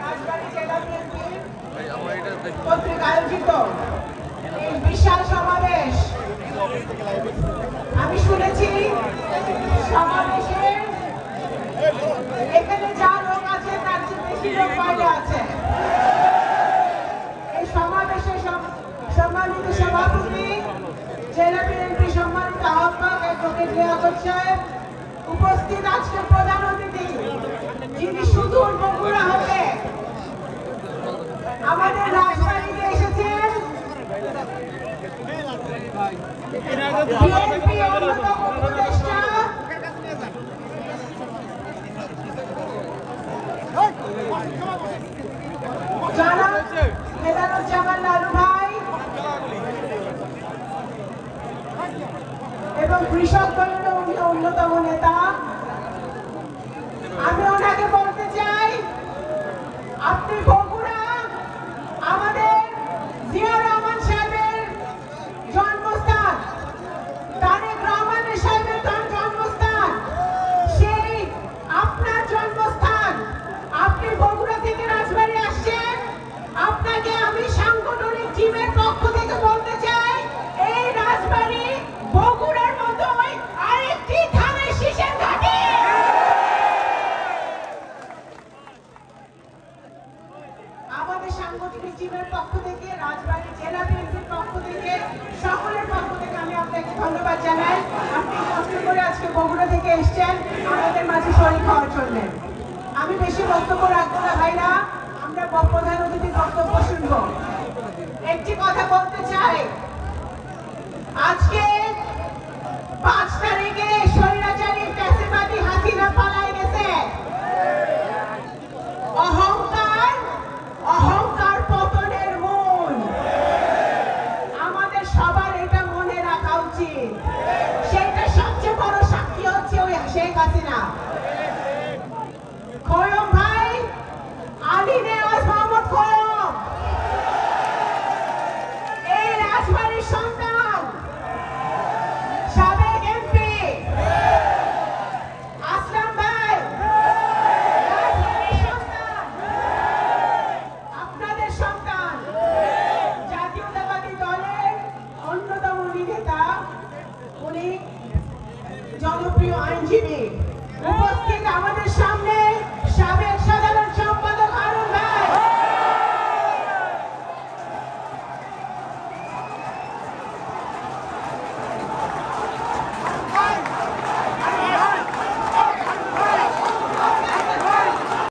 রাজবাড়ী জেলা বিএনপির কর্তৃক আয়োজিত এই বিশাল সমাবেশ, আমি শুনেছি সমাবেশে এখানে যা লোক আছে তার চেয়ে বেশি লোক বাইরে আছে। এই সমাবেশে সম্মানিত সভাপতি, জেলা বিএনপি সম্মানিত আহ্বায়ক অ্যাডভোকেট লিয়াকত সাহেব, উপস্থিত আজকের প্রধান অতিথি যিনি সুদূর বগুড়া হতে আমাদের রাজবাড়িতে এসেছেন, বিএনপি অন্যতম উপদেষ্টা জনাব মেদানুজ্জামান লালু ভাই এবং কৃষক দলের অন্যতম নেতা, আমি ওনাকে বলতে চাই, আপনি বগুড়া আমাদের জিয়া রহমান সাহেবের জন্মস্থান, তারেক রহমান সাহেবের জন্মস্থান, সেই আপনার জন্মস্থান। আপনি বগুড়া থেকে রাজবাড়ী আসছেন, আপনাকে আমি সাংগঠনিক টিমের পক্ষ থেকে বলতে চাই, এই রাজবাড়ী বগুড়ার মতোই আরেকটি ধানের শীষের ঘাঁটি। আমাদের সাংগঠনিক টিমের পক্ষ থেকে, রাজবাড়ী জেলা বিএনপির পক্ষ থেকে, সকলের পক্ষ থেকে আমি আপনাকে ধন্যবাদ জানাই। আপনি কষ্ট করে আজকে বগুড়া থেকে এসেছেন আমাদের মাঝে শরীর হওয়ার জন্য। আমি বেশি বক্তব্য রাখবো না ভাইরা, আমরা প্রধান অতিথির বক্তব্য শুনবো। একটি কথা বলতে চাই, আজকে 5 তারিখে স্বৈরাচারী ফ্যাসিবাদী হাসিনা পালায় গেছে।